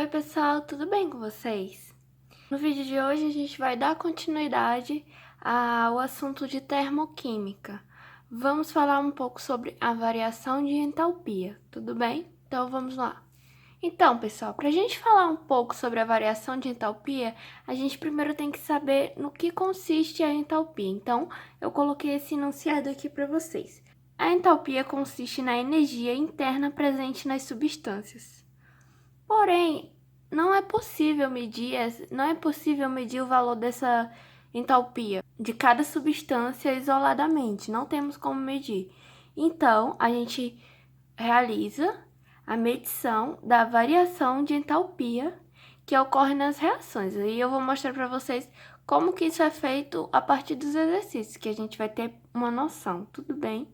Oi pessoal, tudo bem com vocês? No vídeo de hoje a gente vai dar continuidade ao assunto de termoquímica. Vamos falar um pouco sobre a variação de entalpia, tudo bem? Então vamos lá. Então pessoal, para a gente falar um pouco sobre a variação de entalpia, a gente primeiro tem que saber no que consiste a entalpia. Então eu coloquei esse enunciado aqui para vocês. A entalpia consiste na energia interna presente nas substâncias. Porém, não é possível medir o valor dessa entalpia de cada substância isoladamente, não temos como medir. Então, a gente realiza a medição da variação de entalpia que ocorre nas reações. E eu vou mostrar para vocês como que isso é feito a partir dos exercícios, que a gente vai ter uma noção, tudo bem?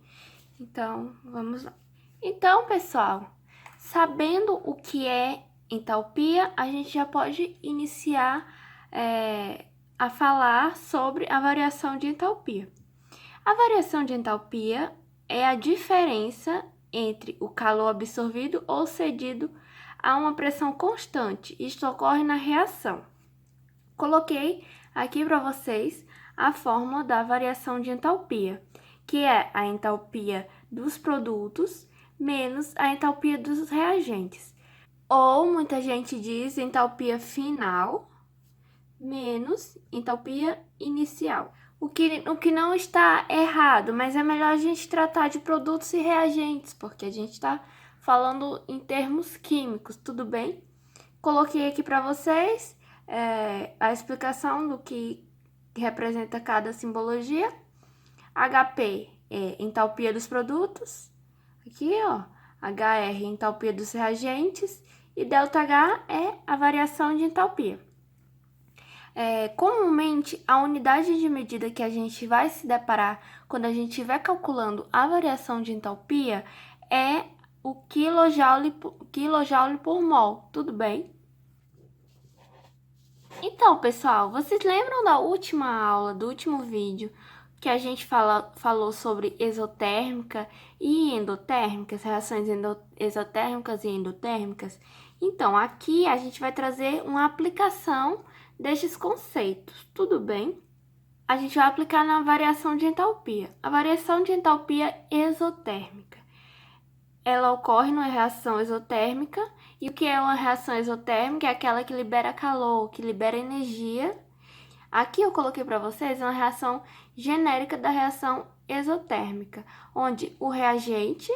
Então, vamos lá. Então, pessoal, sabendo o que é entalpia, a gente já pode iniciar a falar sobre a variação de entalpia. A variação de entalpia é a diferença entre o calor absorvido ou cedido a uma pressão constante. Isto ocorre na reação. Coloquei aqui para vocês a fórmula da variação de entalpia, que é a entalpia dos produtos menos a entalpia dos reagentes. Ou muita gente diz entalpia final menos entalpia inicial. O que não está errado, mas é melhor a gente tratar de produtos e reagentes, porque a gente está falando em termos químicos, tudo bem? Coloquei aqui para vocês a explicação do que representa cada simbologia. HP é entalpia dos produtos, aqui ó, HR entalpia dos reagentes e ΔH é a variação de entalpia. Comumente, a unidade de medida que a gente vai se deparar quando a gente estiver calculando a variação de entalpia é o quilojoule por mol, tudo bem? Então, pessoal, vocês lembram da última aula, do último vídeo, que a gente falou sobre exotérmica e endotérmicas, reações exotérmicas e endotérmicas? Então, aqui a gente vai trazer uma aplicação destes conceitos, tudo bem? A gente vai aplicar na variação de entalpia. A variação de entalpia exotérmica. Ela ocorre numa reação exotérmica. E o que é uma reação exotérmica? É aquela que libera calor, que libera energia. Aqui eu coloquei para vocês uma reação genérica da reação exotérmica, onde o reagente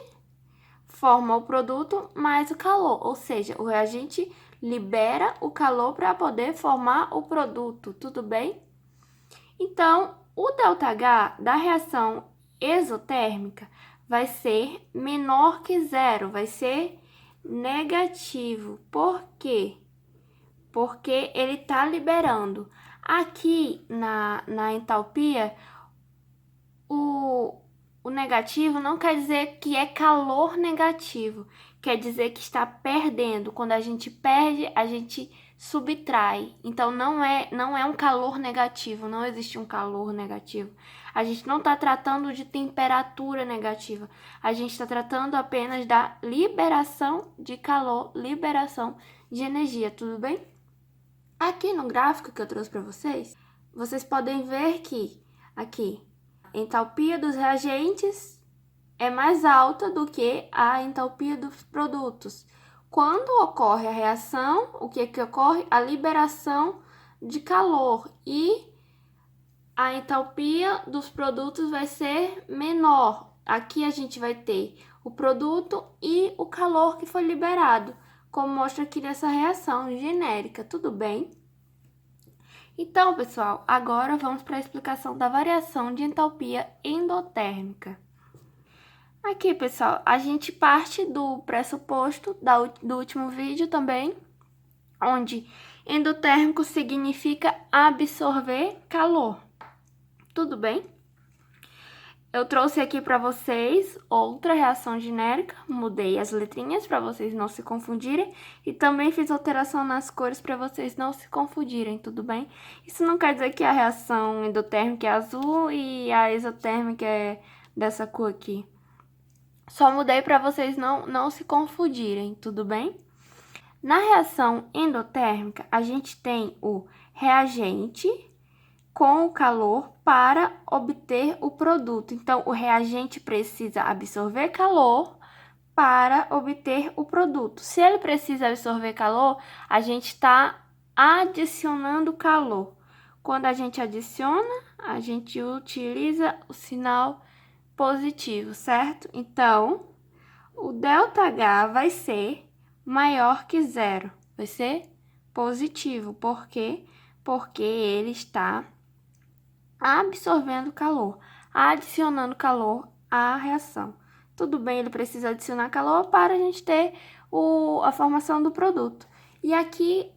forma o produto mais o calor, ou seja, o reagente libera o calor para poder formar o produto, tudo bem? Então, o ΔH da reação exotérmica vai ser menor que zero, vai ser negativo. Por quê? Porque ele está liberando. Aqui na entalpia, o negativo não quer dizer que é calor negativo, quer dizer que está perdendo. Quando a gente perde, a gente subtrai. Então, não é um calor negativo, não existe um calor negativo. A gente não está tratando de temperatura negativa, a gente está tratando apenas da liberação de calor, liberação de energia, tudo bem? Aqui no gráfico que eu trouxe para vocês, vocês podem ver que aqui a entalpia dos reagentes é mais alta do que a entalpia dos produtos. Quando ocorre a reação, o que ocorre? A liberação de calor e a entalpia dos produtos vai ser menor. Aqui a gente vai ter o produto e o calor que foi liberado, como mostra aqui nessa reação genérica, tudo bem? Então, pessoal, agora vamos para a explicação da variação de entalpia endotérmica. Aqui, pessoal, a gente parte do pressuposto do último vídeo também, onde endotérmico significa absorver calor. Tudo bem? Eu trouxe aqui para vocês outra reação genérica, mudei as letrinhas para vocês não se confundirem e também fiz alteração nas cores para vocês não se confundirem, tudo bem? Isso não quer dizer que a reação endotérmica é azul e a exotérmica é dessa cor aqui. Só mudei para vocês não se confundirem, tudo bem? Na reação endotérmica, a gente tem o reagente com o calor para obter o produto. Então, o reagente precisa absorver calor para obter o produto. Se ele precisa absorver calor, a gente está adicionando calor. Quando a gente adiciona, a gente utiliza o sinal positivo, certo? Então, o ΔH vai ser maior que zero, vai ser positivo. Por quê? Porque ele está absorvendo calor, adicionando calor à reação. Tudo bem, ele precisa adicionar calor para a gente ter a formação do produto. E aqui,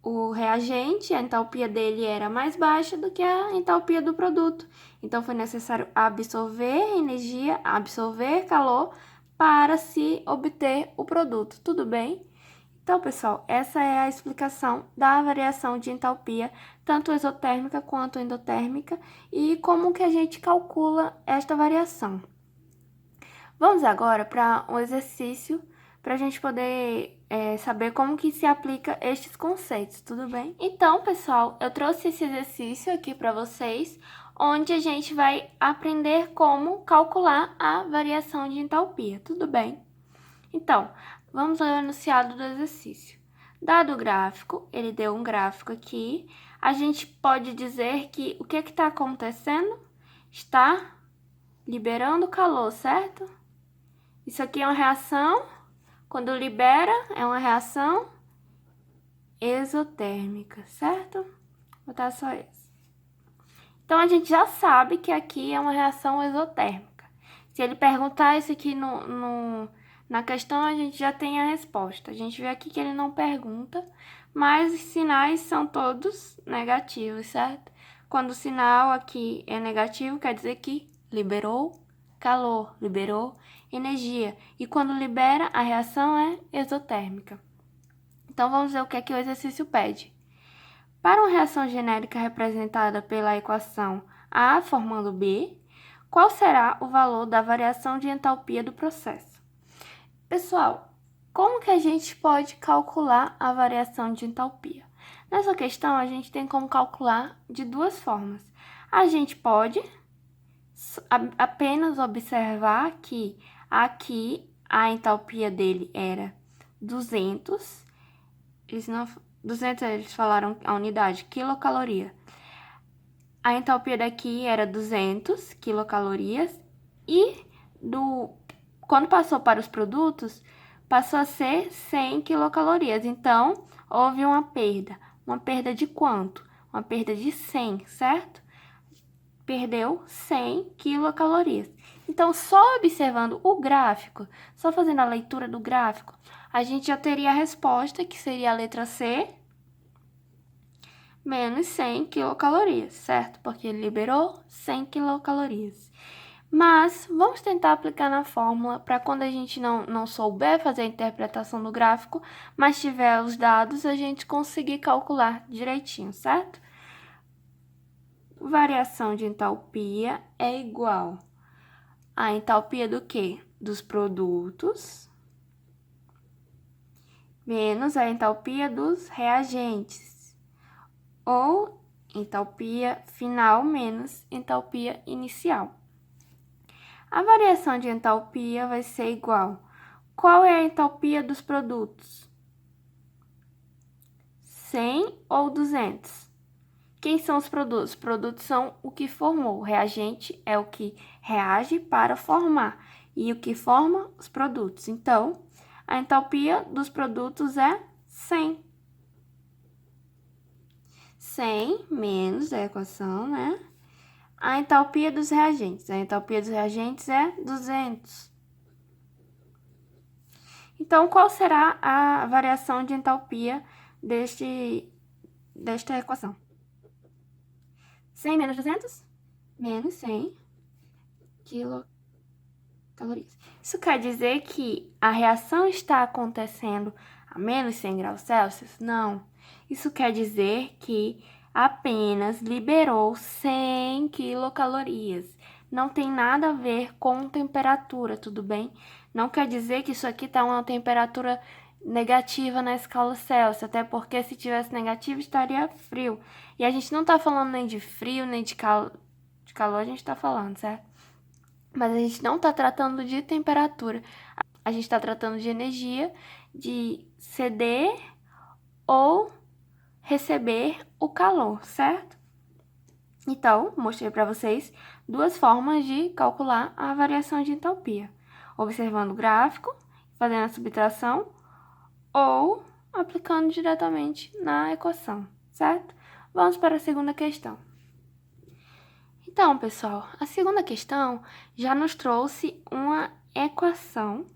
o reagente, a entalpia dele era mais baixa do que a entalpia do produto. Então, foi necessário absorver energia, absorver calor para se obter o produto. Tudo bem? Então, pessoal, essa é a explicação da variação de entalpia, tanto exotérmica quanto endotérmica, e como que a gente calcula esta variação. Vamos agora para um exercício para a gente poder saber como que se aplica estes conceitos, tudo bem? Então, pessoal, eu trouxe esse exercício aqui para vocês, onde a gente vai aprender como calcular a variação de entalpia, tudo bem? Então, vamos ao enunciado do exercício. Dado o gráfico, ele deu um gráfico aqui, a gente pode dizer que o que está acontecendo? Está liberando calor, certo? Isso aqui é uma reação, quando libera, é uma reação exotérmica, certo? Vou botar só isso. Então, a gente já sabe que aqui é uma reação exotérmica. Se ele perguntar isso aqui na questão, a gente já tem a resposta. A gente vê aqui que ele não pergunta, mas os sinais são todos negativos, certo? Quando o sinal aqui é negativo, quer dizer que liberou calor, liberou energia. E quando libera, a reação é exotérmica. Então, vamos ver o que é que o exercício pede. Para uma reação genérica representada pela equação A formando B, qual será o valor da variação de entalpia do processo? Pessoal, como que a gente pode calcular a variação de entalpia? Nessa questão, a gente tem como calcular de duas formas. A gente pode apenas observar que aqui a entalpia dele era 200, 200 eles falaram a unidade, quilocaloria. A entalpia daqui era 200 quilocalorias e quando passou para os produtos, passou a ser 100 quilocalorias. Então, houve uma perda. Uma perda de quanto? Uma perda de 100, certo? Perdeu 100 quilocalorias. Então, só observando o gráfico, só fazendo a leitura do gráfico, a gente já teria a resposta, que seria a letra C, menos 100 quilocalorias, certo? Porque ele liberou 100 quilocalorias. Mas vamos tentar aplicar na fórmula para quando a gente não souber fazer a interpretação do gráfico, mas tiver os dados, a gente conseguir calcular direitinho, certo? Variação de entalpia é igual a entalpia do quê? Dos produtos menos a entalpia dos reagentes, ou entalpia final menos entalpia inicial. A variação de entalpia vai ser igual. Qual é a entalpia dos produtos? 100 ou 200? Quem são os produtos? Os produtos são o que formou. O reagente é o que reage para formar. E o que forma? Os produtos. Então, a entalpia dos produtos é 100. 100 menos a equação, né? A entalpia dos reagentes. A entalpia dos reagentes é 200. Então, qual será a variação de entalpia desta equação? 100 menos 200? Menos 100 quilocalorias. Isso quer dizer que a reação está acontecendo a menos 100 graus Celsius? Não. Isso quer dizer que apenas liberou 100 quilocalorias. Não tem nada a ver com temperatura, tudo bem? Não quer dizer que isso aqui está uma temperatura negativa na escala Celsius, até porque se tivesse negativa estaria frio. E a gente não tá falando nem de frio, nem de calor a gente tá falando, certo? Mas a gente não tá tratando de temperatura. A gente tá tratando de energia, de ceder ou receber o calor, certo? Então, mostrei para vocês duas formas de calcular a variação de entalpia. Observando o gráfico, fazendo a subtração ou aplicando diretamente na equação, certo? Vamos para a segunda questão. Então, pessoal, a segunda questão já nos trouxe uma equação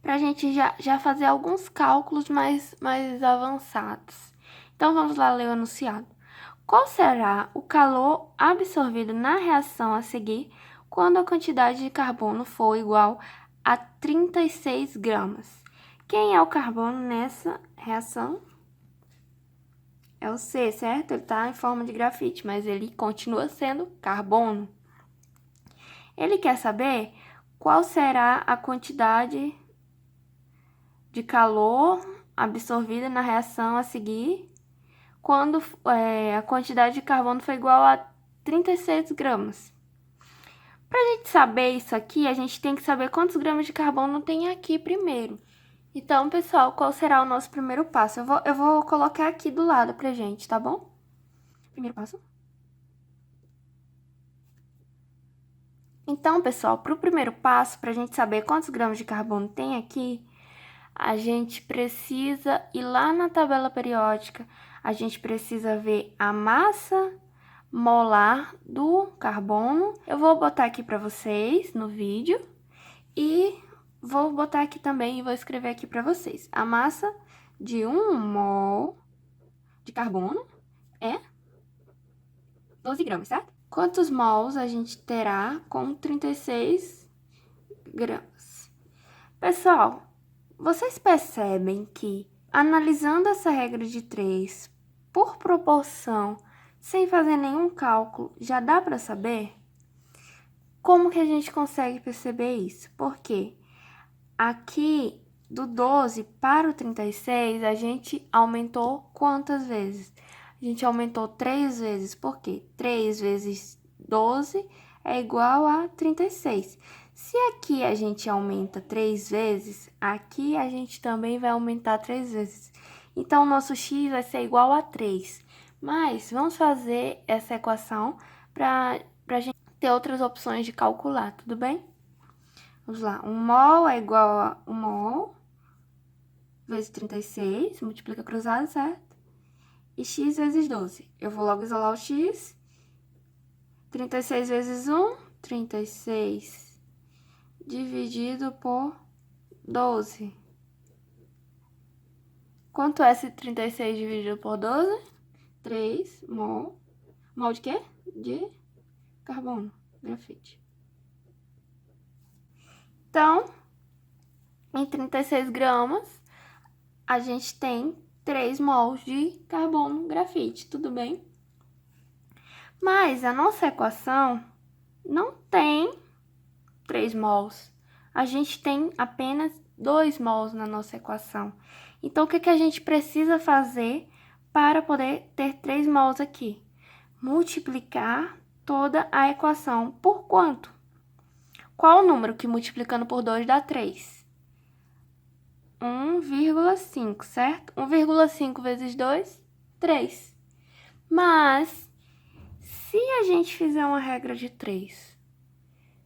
para a gente já fazer alguns cálculos mais avançados. Então, vamos lá ler o enunciado. Qual será o calor absorvido na reação a seguir quando a quantidade de carbono for igual a 36 gramas? Quem é o carbono nessa reação? É o C, certo? Ele está em forma de grafite, mas ele continua sendo carbono. Ele quer saber qual será a quantidade de calor absorvida na reação a seguir quando a quantidade de carbono for igual a 36 gramas. Para a gente saber isso aqui, a gente tem que saber quantos gramas de carbono tem aqui primeiro. Então, pessoal, qual será o nosso primeiro passo? Eu vou colocar aqui do lado pra gente, tá bom? Primeiro passo. Então, pessoal, para o primeiro passo, para a gente saber quantos gramas de carbono tem aqui, a gente precisa ir lá na tabela periódica, a gente precisa ver a massa molar do carbono. Eu vou botar aqui para vocês no vídeo e vou botar aqui também e vou escrever aqui para vocês. A massa de 1 mol de carbono é 12 gramas, certo? Quantos mols a gente terá com 36 gramas? Pessoal, vocês percebem que, analisando essa regra de 3 por proporção, sem fazer nenhum cálculo, já dá para saber? Como que a gente consegue perceber isso? Porque aqui, do 12 para o 36, a gente aumentou quantas vezes? A gente aumentou 3 vezes. Por quê? 3 vezes 12 é igual a 36. Se aqui a gente aumenta 3 vezes, aqui a gente também vai aumentar 3 vezes. Então, o nosso x vai ser igual a 3. Mas, vamos fazer essa equação para a gente ter outras opções de calcular, tudo bem? Vamos lá, 1 mol é igual a 1 mol vezes 36, multiplica cruzado, certo? E x vezes 12. Eu vou logo isolar o x. 36 vezes 1, 36 dividido por 12. Quanto é esse 36 dividido por 12? 3 mol. Mol de quê? De carbono, grafite. Então, em 36 gramas, a gente tem 3 mols de carbono grafite, tudo bem? Mas a nossa equação não tem 3 mols. A gente tem apenas 2 mols na nossa equação. Então, o que a gente precisa fazer para poder ter 3 mols aqui? Multiplicar toda a equação por quanto? Qual o número que multiplicando por 2 dá 3? 1,5, certo? 1,5 vezes 2, 3. Mas, se a gente fizer uma regra de 3,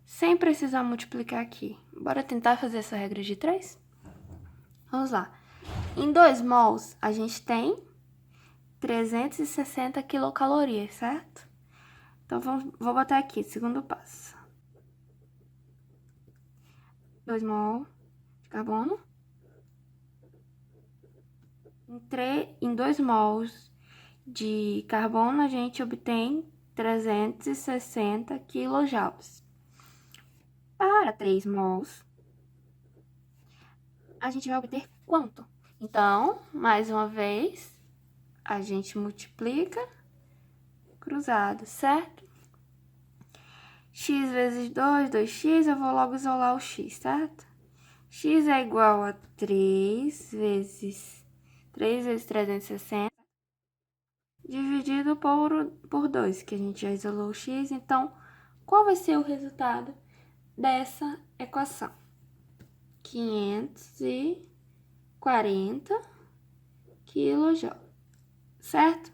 sem precisar multiplicar aqui, bora tentar fazer essa regra de 3? Vamos lá. Em 2 mols, a gente tem 360 quilocalorias, certo? Então, vou botar aqui, segundo passo. 2 mol de carbono. Em 2 mols de carbono, a gente obtém 360 quilojoules. Para 3 mols, a gente vai obter quanto? Então, mais uma vez, a gente multiplica cruzado, certo? X vezes 2, 2x, eu vou logo isolar o x, certo? x é igual a 3 vezes 360, dividido por 2, que a gente já isolou o x. Então, qual vai ser o resultado dessa equação? 540 kJ, certo?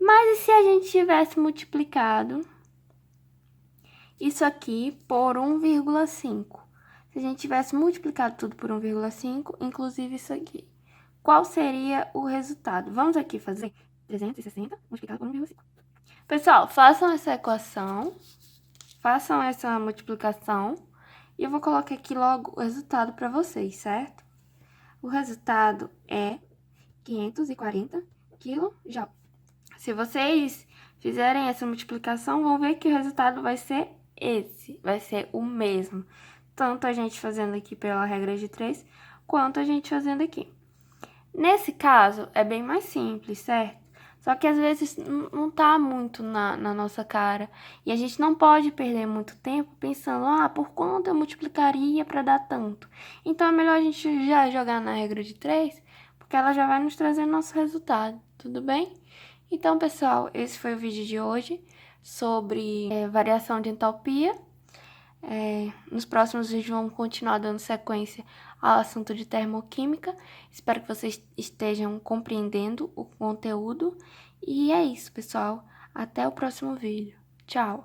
Mas e se a gente tivesse multiplicado isso aqui por 1,5? Se a gente tivesse multiplicado tudo por 1,5, inclusive isso aqui, qual seria o resultado? Vamos aqui fazer 360 multiplicado por 1,5. Pessoal, façam essa equação, façam essa multiplicação, e eu vou colocar aqui logo o resultado para vocês, certo? O resultado é 540 kJ. Se vocês fizerem essa multiplicação, vão ver que o resultado vai ser esse, vai ser o mesmo. Tanto a gente fazendo aqui pela regra de 3, quanto a gente fazendo aqui. Nesse caso, é bem mais simples, certo? Só que às vezes não tá muito na nossa cara. E a gente não pode perder muito tempo pensando, por quanto eu multiplicaria para dar tanto? Então é melhor a gente já jogar na regra de 3, porque ela já vai nos trazer nosso resultado, tudo bem? Então, pessoal, esse foi o vídeo de hoje sobre variação de entalpia. Nos próximos vídeos vamos continuar dando sequência ao assunto de termoquímica. Espero que vocês estejam compreendendo o conteúdo. E é isso, pessoal. Até o próximo vídeo. Tchau!